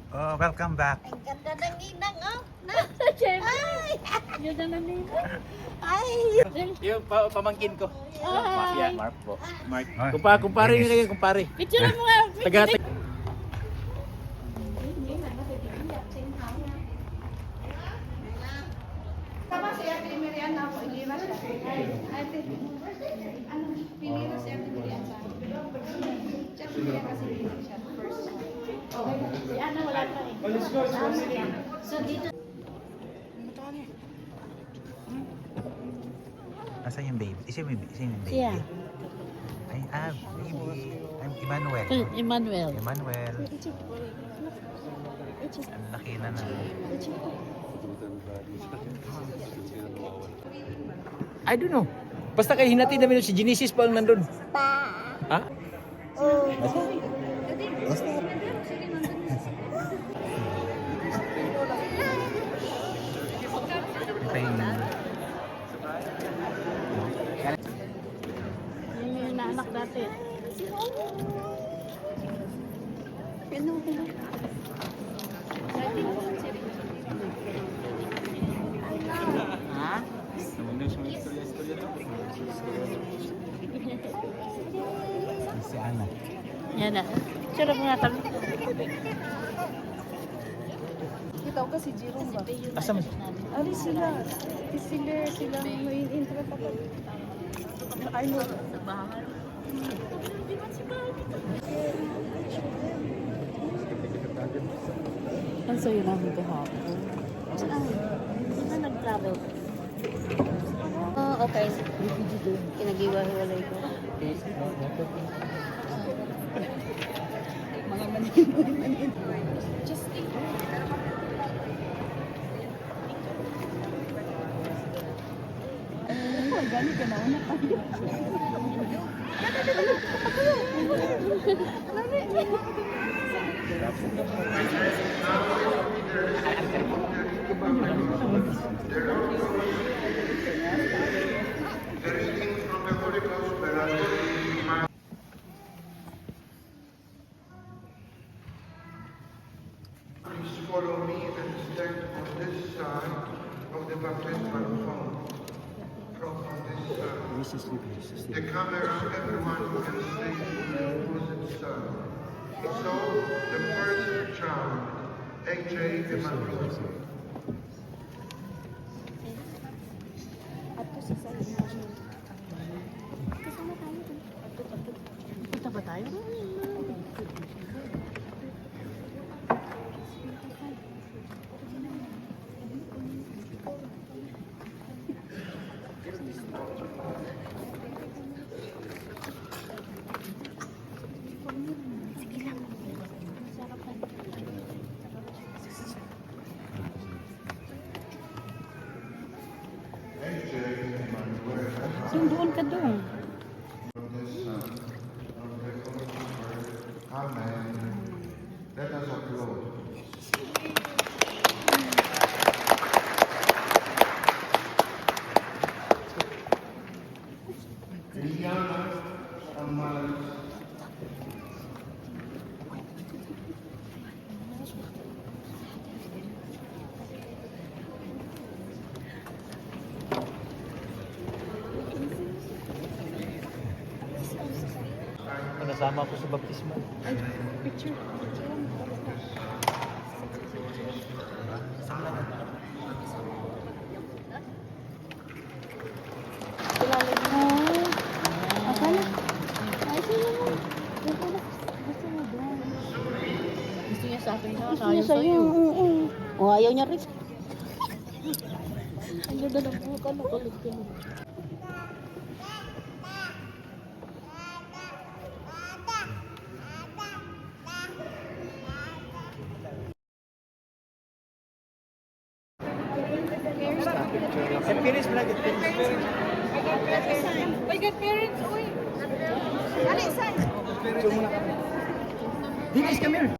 Oh, welcome back. Ang ganda ng ninang, oh. Ay! Ganda na nila. Ay! Yung pamangkin ko. Ay! Mark po. Mark. Ay, Kumpare Dennis. niyo kayo, kumpare. Picture mo nga. Taga Sama si Ate Miriana po, hindi na siya. Ate, ano, pinira si Ate Miriana. Check niya kasi hindi siya first. Si Ana wala pa eh. So dito. Nasaan yung baby? Isa yung baby? Siya. Ay, baby. I'm Emmanuel. Emmanuel. Emmanuel. Ang laki na na. I don't know. Basta kayo hinati namin si Genesis pa ang nandun. Ha? Ito yung... Yung inaanak dati. Si Ana. Yan na. Sarap nga kami. Kita ko kasi Jerome ba? Asa mo? Ari sila. Sila may intro pa pa. I know. Ang sayo namin kahapon. Saan? Saan nag-travel? Oh, okay. Kinagiwa-hiwalay ko. Mga manin. Just think. Oh, gani ka na una pa. Please follow me and stand on this side of the baptismal font. From on this side. The camera, everyone can stay on the opposite side. So, the first child, AJ Emmanuel. Punta ba tayo? AJ Emmanuel. Sunduan ka doon. From this side of the Holy Word. Amen. Let us applaud. Liliana Amalis. Nasama ko sa baptismo. Picture. Kilala mo. Akala. Ay, sino mo? Gusto niya sa akin. Gusto niya sa'yo. O, ayaw niya rin. Ang ganda ng buka. Makulit ka. Sa Piris, malagit Piris. Uy, got parents, uy. Ali, saan? Dinis, come here.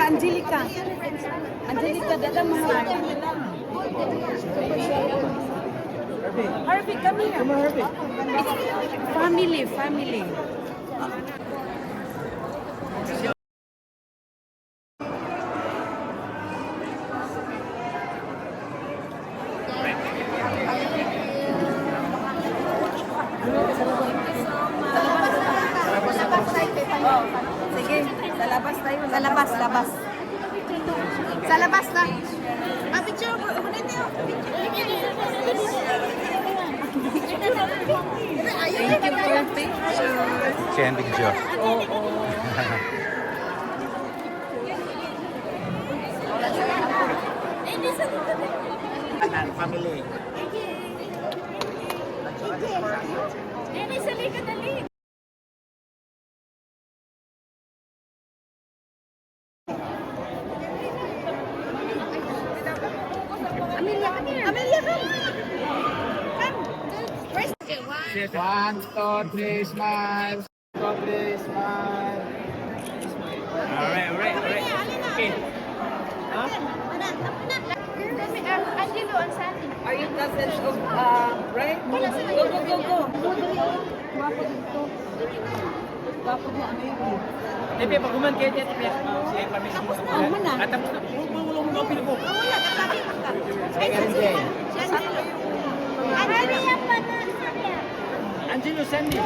Angelica. Angelica, dada mo sa akin. Harvey, come here. Come on, Harvey. Family. Sa labas, labas. Sa labas na. Ah, picture mo. Ulit niyo. Thank you for the picture. Siya ang video. Family. Dennis, halika dali. Amelia, come here. Amelia, come. Come. Where's the one? 1, 2, 3, smile. 2, 3, smile. Alright. Okay. Angelo and Sandy. Are you cousins of, right? Go. Gwapo dito. Gwapo mo, Amelia. Tepe, pag human kayo dito, siya kami sa mga Oh, man na. At tapos na, wala mo pili ko. Wala, katabi ka. Ay, Angel. Amelia pa na. Angelo, Sandy.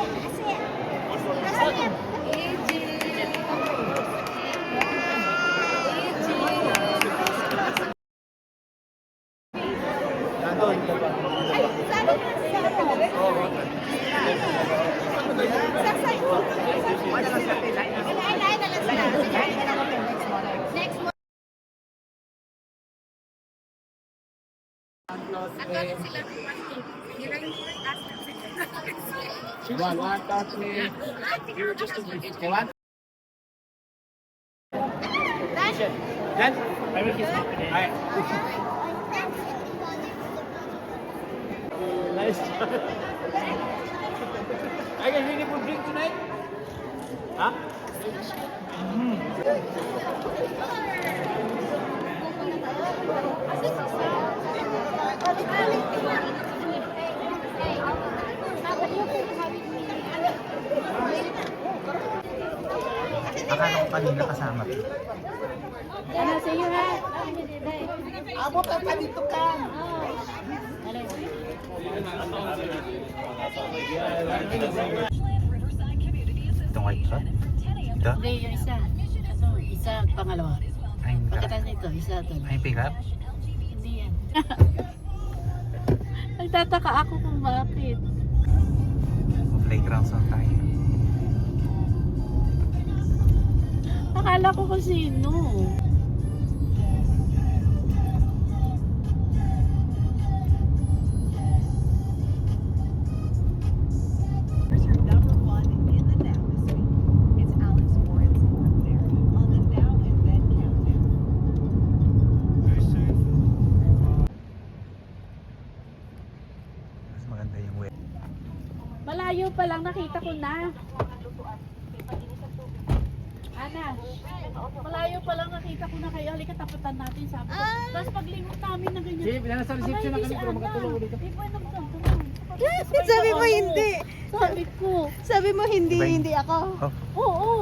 One, 2, 3. You're just a bit. Okay, one. Then, I will kiss you. Alright. Nice. I can really put drink tonight. Huh? Akala ko kanina kasama. Ano sa iyo, ha? Abo ka dito ka. Itong white truck? Ito? Hindi, yung isa. Ito, isa, pangalawa. Ay, yung Pagkatas nito, isa ito. Ay, pick up? Hindi yan. Nagtataka ako kung bakit. Playground saan tayo? Akala ko kung sino. Mas maganda yung way. Malayo pa lang, nakita ko na. Ana, malayo pa lang nakita ko na kayo. Halika, tapatan natin sa akin. Tapos paglingon namin na ganyan. Sige, nasa reception na kami pero makatulong ulit. Hindi pwede Sabi mo hindi. Sabi ko. Sabi mo hindi, Diba? hindi ako. Oh, Oo.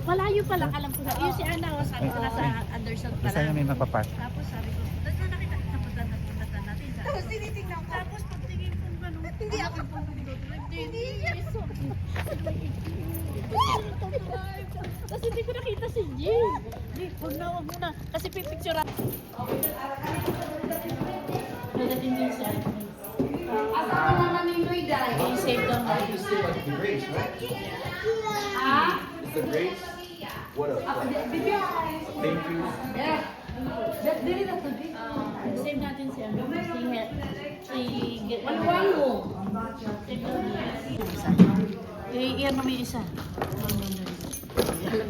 Malayo pa lang, alam ko na. Yung si Ana, sabi ko na sa Anderson pa isa lang. yung may magpapark. Tapos sabi ko, tapos na nakita, tapatan natin. Tapos tinitingnan ko. Tapos pagtingin ko gano'n. Hindi ako. Hindi. Tapos hindi ko nakita si Jay. Hindi, huwag mo na. Kasi pipicture ako. Nagating din siya. Asawa naman ni Lloyd ay. I-save down na. It's the grace. What up? Thank you. Save natin siya. Maluwang mo. Save down na. I-iyan mo yung isa. Bakit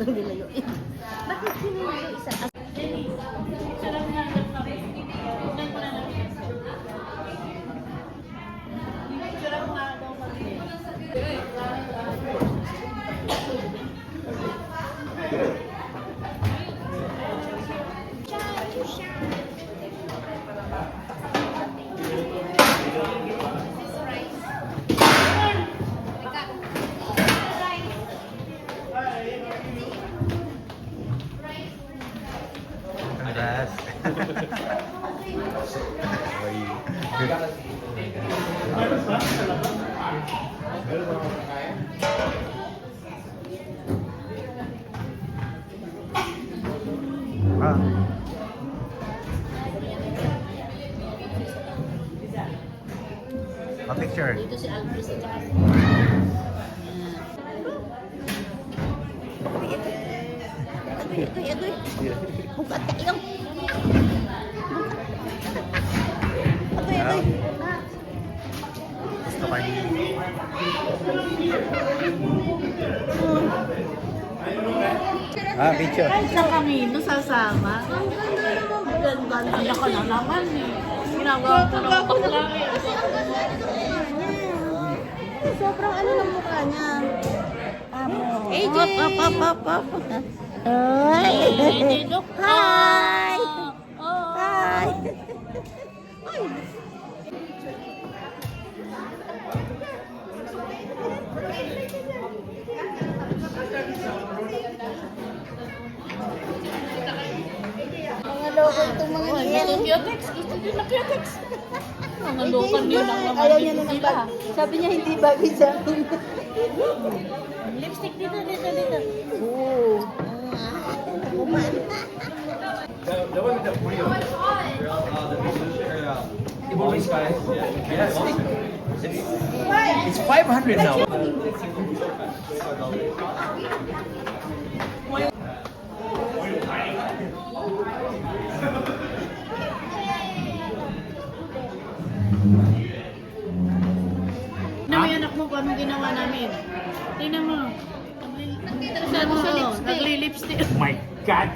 sino yung isa? Sarap nga lang kami. Tignan mo na lang. Sarap nga daw kami. Congrats. How are you? Good. picture. Dito si Alfred sa taas. Bukat kayo. Gusto kayo. Picture. Sa kanino sasama? Ganda na ka na naman eh. Ginagawa ko na ako lang eh. Sobrang ano ng mukha niya. AJ! Ay! Hi! Hi! Mga loko itong mga yan. Gusto Cutex? Gusto nyo na Cutex? Mga lokan yun ang naman Ayaw niya dito na ng sila. bag. Sabi niya hindi bagay sa akin. Lipstick dito, dito. Oo. Kumaan. The one with the Brio. The resolution or Evolving Skies. Yes. It's 500 now. Tingnan mo yung anak mo kung anong ginawa namin. Tingnan mo. Nagli-lipstick. Oh my God!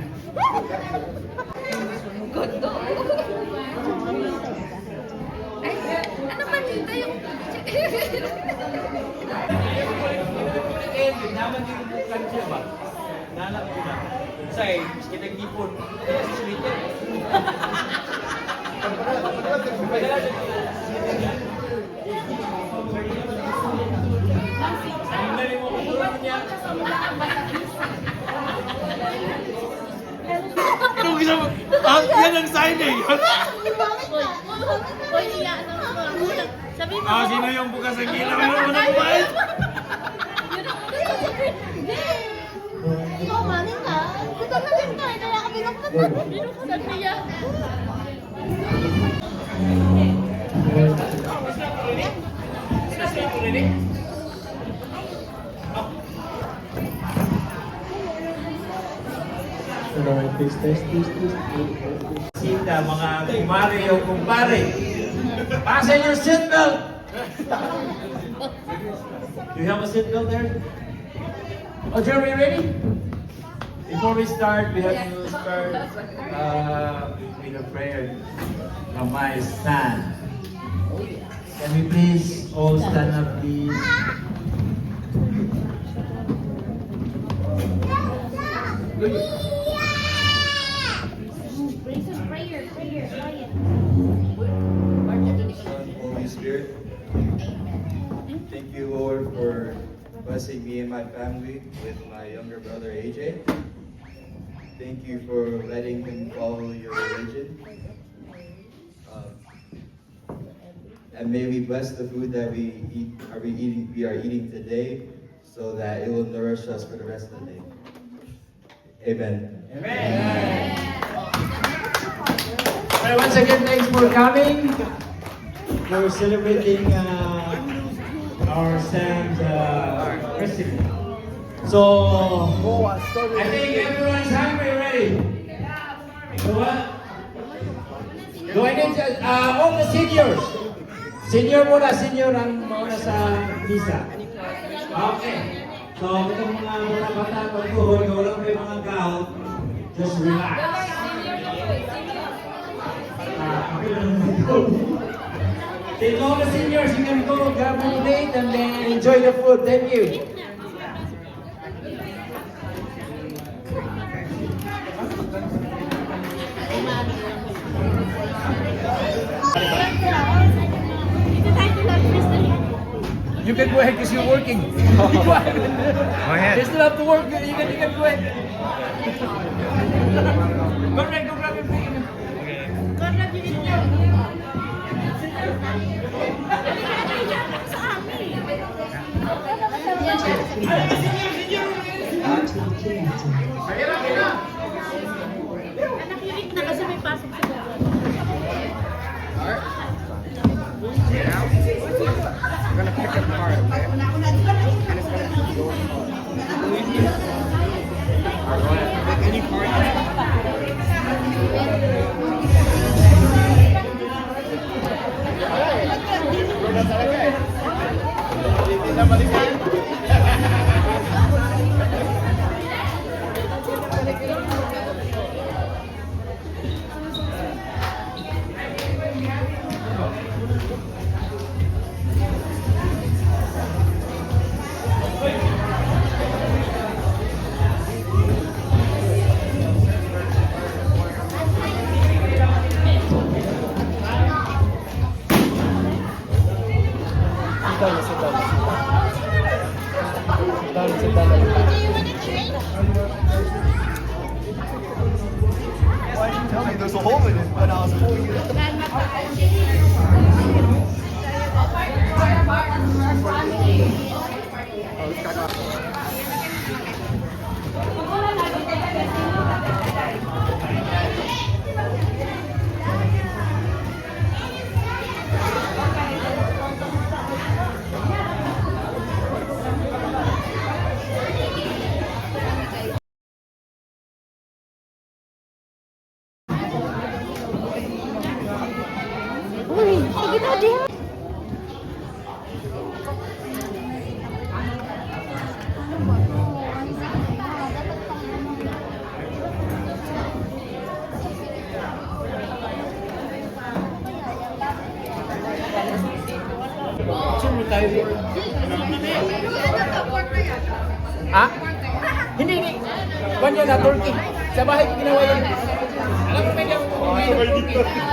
Ano ba dito yung... Naman yung bukan siya ba? Nanak ko na. Say, miski nag-ipon. Yan ang sign eh! Hoy, iyan mo. Sabi mo. Sino yung bukas ang gila? Ano mo na kumain? Ikaw manin ka. Ito na din tayo. Kaya kami nagtatapos. Binuksan niya. Sita, mga kumare o kumpare. Fasten your seatbelt! Do you have a seatbelt there? Oh, Jeremy, ready? Before we start, we have to start with a prayer. Kamay, stand. Can we please all stand up, please? Holy Spirit, thank you, Lord, for blessing me and my family with my younger brother AJ. Thank you for letting him follow your religion. And may we bless the food that we are eating today, so that it will nourish us for the rest of the day. Amen. Alright, once again, thanks for coming. We're celebrating our Sam's festival. So, I think everyone's hungry already. So what? Do I need all the seniors? Senior muna, senior ang mauna sa misa. Okay. So, itong mga bata pagkuhol, walang may mga gout, just relax. Take all the seniors, you can go grab your plate and then enjoy the food. Thank you. You can go ahead because you're working. Go ahead. Go ahead. They still have to work. You can go ahead. Go ahead, go grab your plate. Conrad, yun niya. Sa amin. Anak, lirik na kasi may pasok sa bawat. There's a hole in it when I was pulling it up. Uy, sige na, di. Ha? Hindi, hindi. Kwan yan na, Turkey. Sa bahay ko ginawa yan. Alam mo, pwede akong kumain ng Turkey.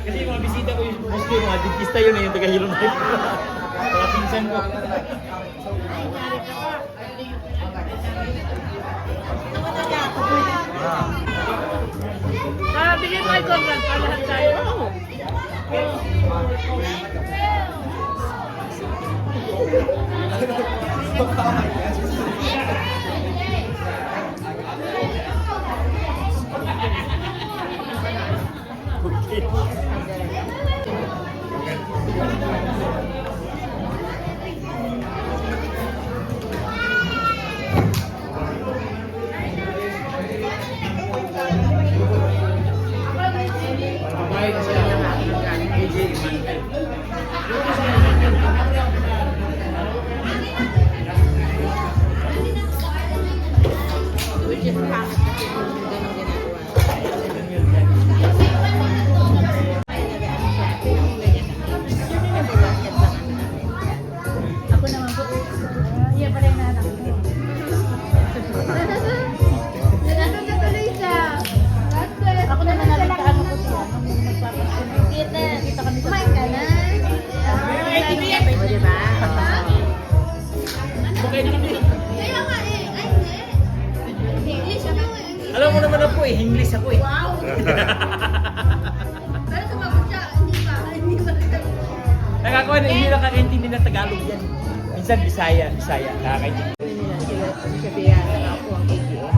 Kasi yung mga bisita ko, mostly yung mga dentista yun, yung taga-hilo na yun. Mga pinsan ko. Bigyan mo kay Conrad para lahat tayo. Kumain na sila. AJ, Which is pangit kasi kung ganun ginagawa. Ako naman po. Iya pala yung nanak ko. Nagano na tuloy siya. Ako naman nalagtaan ko siya. Nung magpapasunod. Kita kami sa Kumain ka na. O, di ba? Kaya nga eh. Ay, hindi. Hindi siya na eh. Alam mo naman ako eh, English ako eh. Wow! Pero sumagot siya, hindi ba? Hindi ba? Nakakawa na hindi nakakaintindi ng Tagalog yan. Minsan Bisaya, nakakaintindi. Sabihan na ako ang AGM.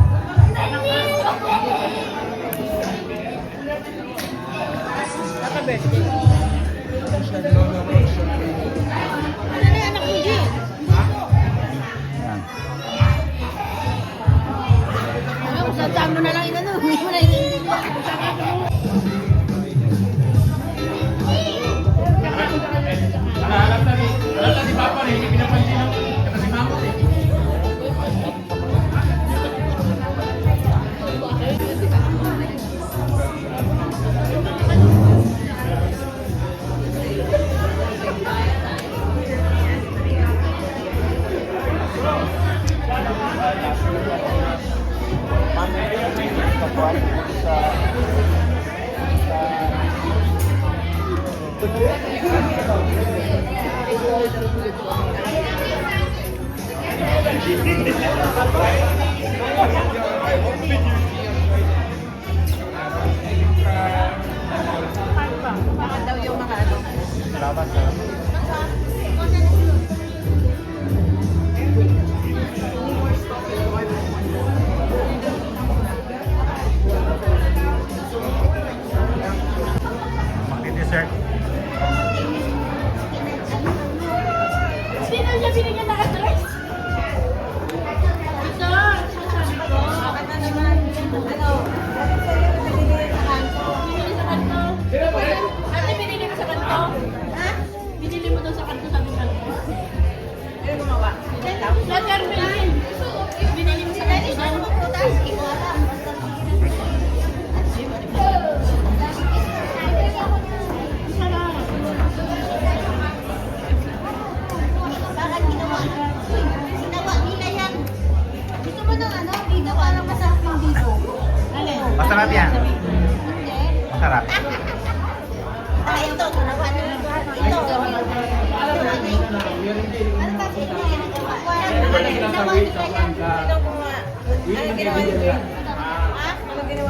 Nakabest. Ano na yung anak mo, G? Ano, sasama mo na lang inano. Hindi mo na inindi. Alam na si Papa na hindi pinapansin ako. Kasi mamot eh. Baka daw yung mga ano. Salamat.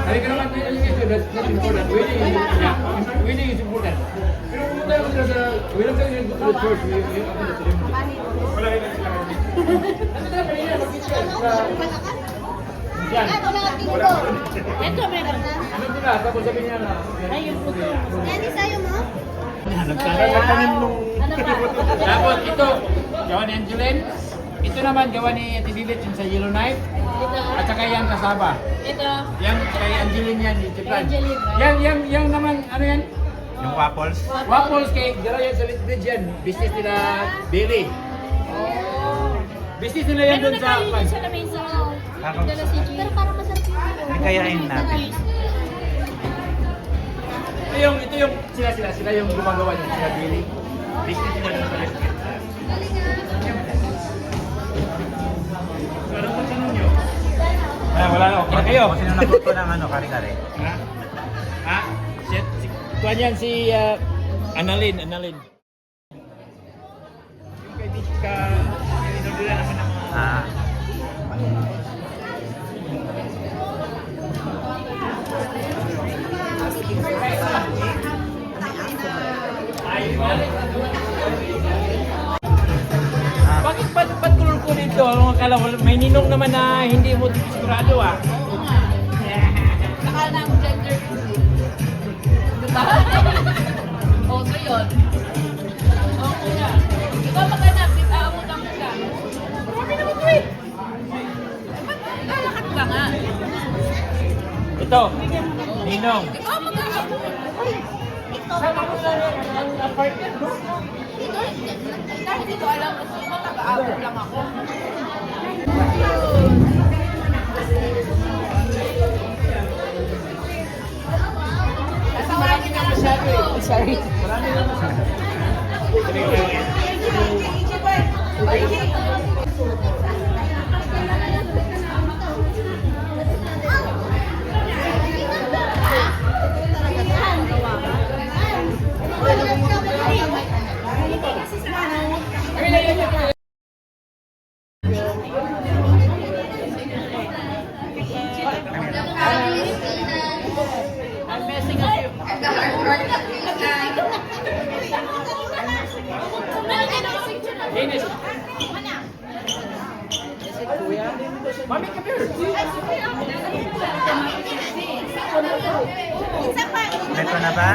Hari ka naman that's not important. Winning is important. Pero kung tayo we don't take it to the church. We have the ceremony. Wala rin sila. Ano na kanina mag-picture sa yan. Ito, meron. Ano sila? Tapos sabi niya na Ay, yung puto. Yan, isayo mo? Tapos ito, gawa ni Angeline. Ito naman gawa ni Ate Lilith yung sa Yellowknife. At saka yan kasaba. Ito. Yan kay Angeline yan, yung Japan. Angeline, Yan naman, ano yan? Yung waffles. Waffles kay Dara yan sa Litbridge yan. Business nila Billy. Business nila yan doon sa Meron sa lamesa. Dala si G. Pero parang masarap yun. Kayain natin. ito yung sila yung gumagawa niya, sila Billy. Business nila doon sa Litbridge. Ano pa tanong nyo? Wala na, okay na kayo. Sino nagluto ng ano, kare-kare? Ha? Kuhan yan si Annalyn. Yung kaibigan ka, inordera naman ng mga... Bakit ba't kulor ko dito? Mga kala ko, may ninong naman na hindi mo sigurado ah. Saka ng gender. Diba? O, so yun. O, kuya. Ikaw maghanap, ipaamutan mo siya. Marami naman ko eh. Ba't lalakad ka nga? Ito, ninong. Ikaw mag-aabot. Sama ko sa ang apartment, no? Dahil dito alam ko, mag-aabot lang ako. Marami na masyado eh. Sorry. Marami na masyado. I'm messing up you. Dennis. Mami, come here. Ito na ba?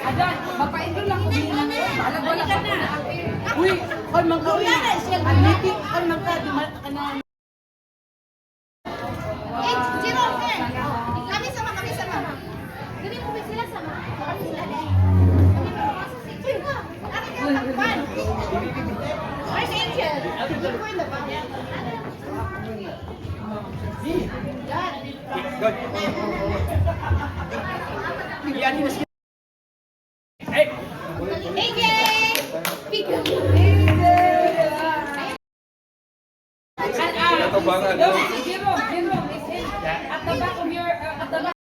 Adan, mapaindol lang ko din lang. Wala ka na. Uy, kon magkawi. Ang meeting, kon magka ka na. Jerome, kami sama. Gani mo ba sila sama? Kami sila din. Where's Angel? We're in the back. Hey! AJ! Pick up. Jerome is in at the back of your at the back.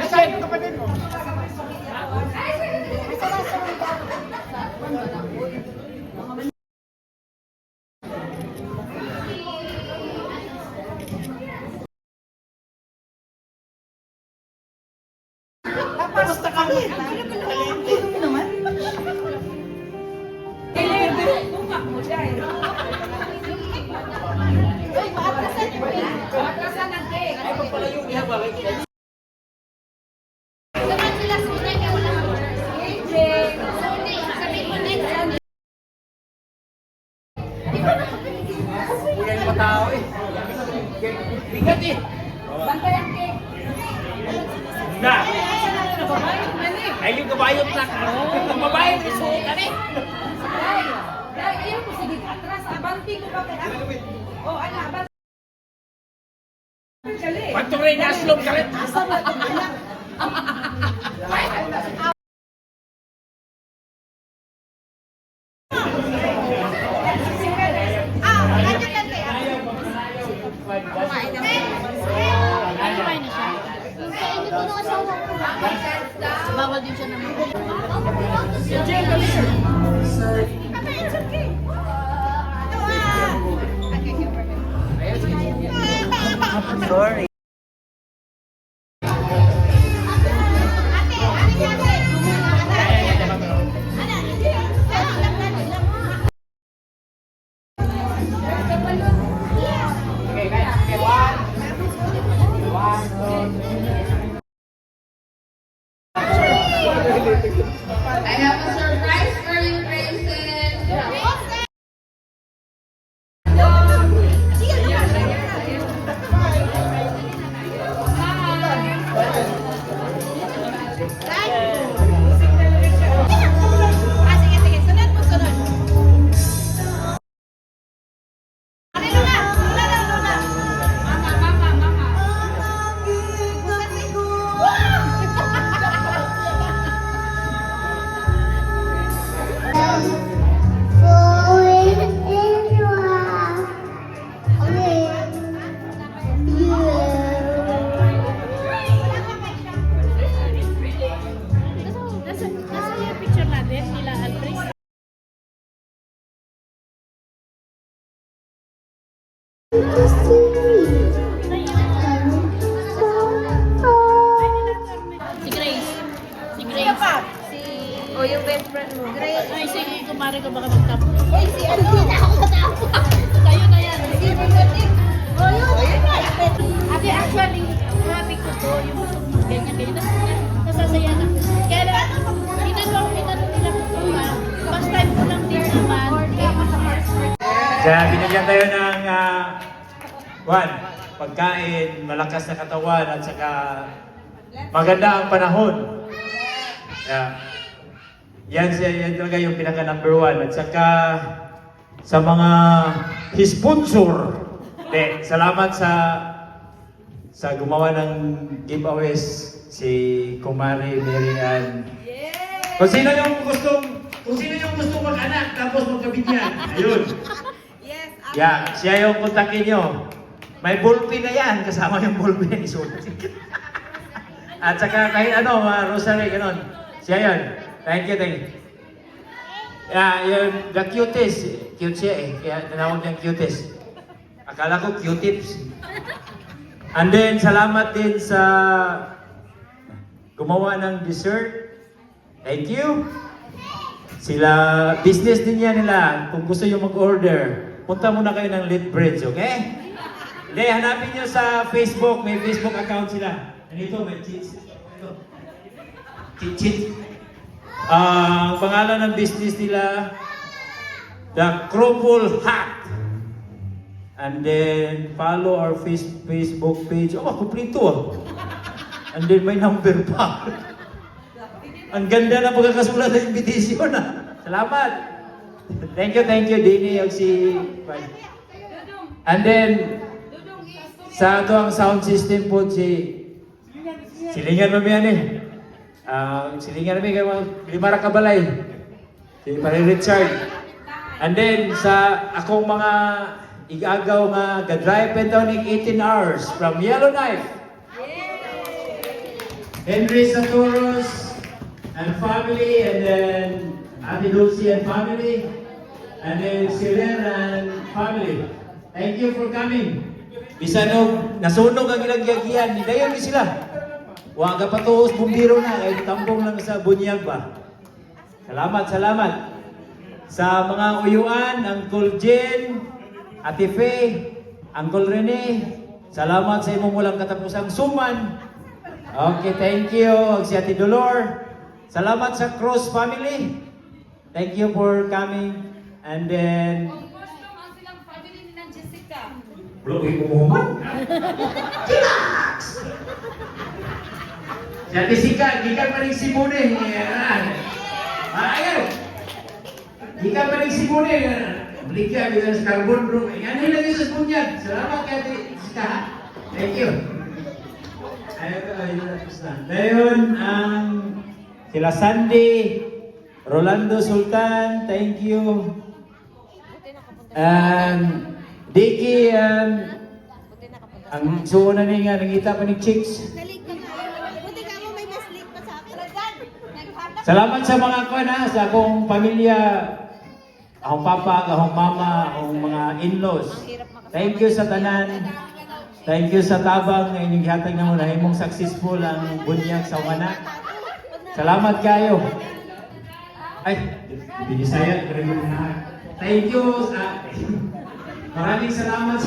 Nasaan yung kapatid mo? Basta kami. naman. Bunga mo dahil. Uy, paatrasan yung pin. Atrasan ng cake. Ay, pagpalayo niya ba? Saman sila sunay kaya wala kang church. AJ! Sunday, sabi mo next Sunday. Kuya yung matao eh. Bigat eh. Bantay ang cake. Na! Babayot man eh. Ay, yung kabayot na. Babayot na suot ka eh. Dahil ayaw ko sige atras. Abanti ko ba kaya? Oh, ana, abanti. Pagtuloy niya slog ka rin. Ganyan lang kaya. din siya naman. It's okay. Sorry. I have a surprise for you, Grayson. Ah, sige, sige. Sunod mo, sunod. Ano, Luna? Luna lang, Luna. Mama. Nasa yung picture natin nila Alfred. Si Grace. Si Grace. O, yung best friend mo. Grace. Ay, sige, kumari ko baka magtapo. Uy, si ano? Hindi ako matapos. Kayo na yan. Si Robertin. O, yun. Ate, actually, happy ko to. Yung ganyan. Nasasaya na. Kaya lang, tinanong nila ko ba, first time ko lang din naman. Kaya binigyan tayo ng pagkain, malakas na katawan, at saka maganda ang panahon. Yan talaga yung pinaka number 1. At saka sa mga sponsor, salamat sa gumawa ng giveaways, si Kumari Mary Ann. Kung sino yung gustong mag-anak tapos magkabigyan, ayun. Yeah, siya yung kontakin nyo. May ballpen na yan, kasama yung ballpen. Isulat. At saka kahit ano, rosary, gano'n. Siya yun. Thank you. Yung the cutest. Cute siya eh. Kaya tinawag niyang cutest. Akala ko Q-tips. And then, salamat din sa gumawa ng dessert. Thank you. Sila, business din yan nila. Kung gusto nyo mag-order, punta muna kayo ng Lit Breads, okay? Hindi, hanapin nyo sa Facebook. May Facebook account sila. Nandito, may cheats. Cheats. Ang pangalan ng business nila, The Crumble Hat. And then, follow our Facebook page. Oh, kumplito. And then, may number pa. Ang ganda na pagkakasulat ng invitation. Salamat. Thank you, Dini. And then, sa ito ang sound system po, silingan mo yan eh. Silingan namin kayo, Limara Kabalay. Si Pare Richard. And then, sa akong mga igagaw nga, ga-drive Pentonic 18 hours from Yellowknife. Henry Saturos and family, and then Ate Dulcie and family, and then Siler and family. Thank you for coming. Bisan nasunog ang ilang yagian, dayon sila. Waga pa tuos bumbiro na, ay tambong lang sa bunyag ba. Salamat. Sa mga uyuan, Uncle Jen, Ate Faye, Uncle Rene, salamat sa imong walang katapusang suman. Okay, thank you. Si Ate Dolor, salamat sa Cross family. Thank you for coming. And then, belum ibu Muhammad. Relax. Si Ate Sika, gikan pa rin si Mune. Ayaw. Gikan pa rin si Mune. Beli ka bisa sa carbon bro. Yan lagi sa spunyan. Salamat kay Ate Sika. Thank you. Ngayon, ang sila Sandy, Rolando Sultan, thank you. And Dicky, ang suunan niya, nangita pa ni Chicks. Buti ka mo, may mas late pa sa akin. Salamat sa mga sa akong pamilya, akong papa, akong mama, akong mga in-laws. Thank you sa tanan. Thank you sa tabang na inyong hatag na muna. Himong successful ang bunyag sa umana. Salamat kayo. Ay, binisaya. Thank you. Maraming salamat.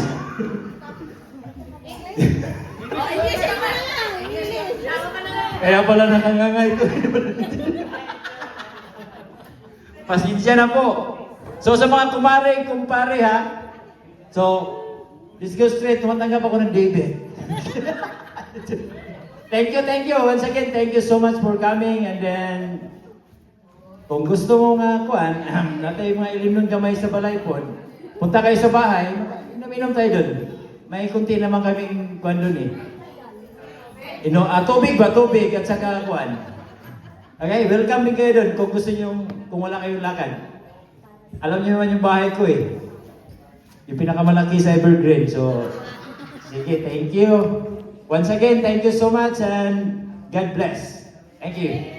Kaya pala nakangangay ko. Pasensya na po. So sa mga kumare, kumpare ha. So, let's go straight. Tumatanggap ako ng David. Thank you. Once again, thank you so much for coming. And then, kung gusto mo nga kuhan, natay mga ilim ng gamay sa balaypon, punta kayo sa bahay, inom tayo doon. May kunti naman kaming kuhan doon eh. Tubig ba? Tubig at saka kuhan. Okay, welcome din kayo doon kung gusto nyo, kung wala kayong lakad. Alam niyo naman yung bahay ko eh. Yung pinakamalaki sa Evergreen. So, sige, thank you. Once again, thank you so much and God bless. Thank you.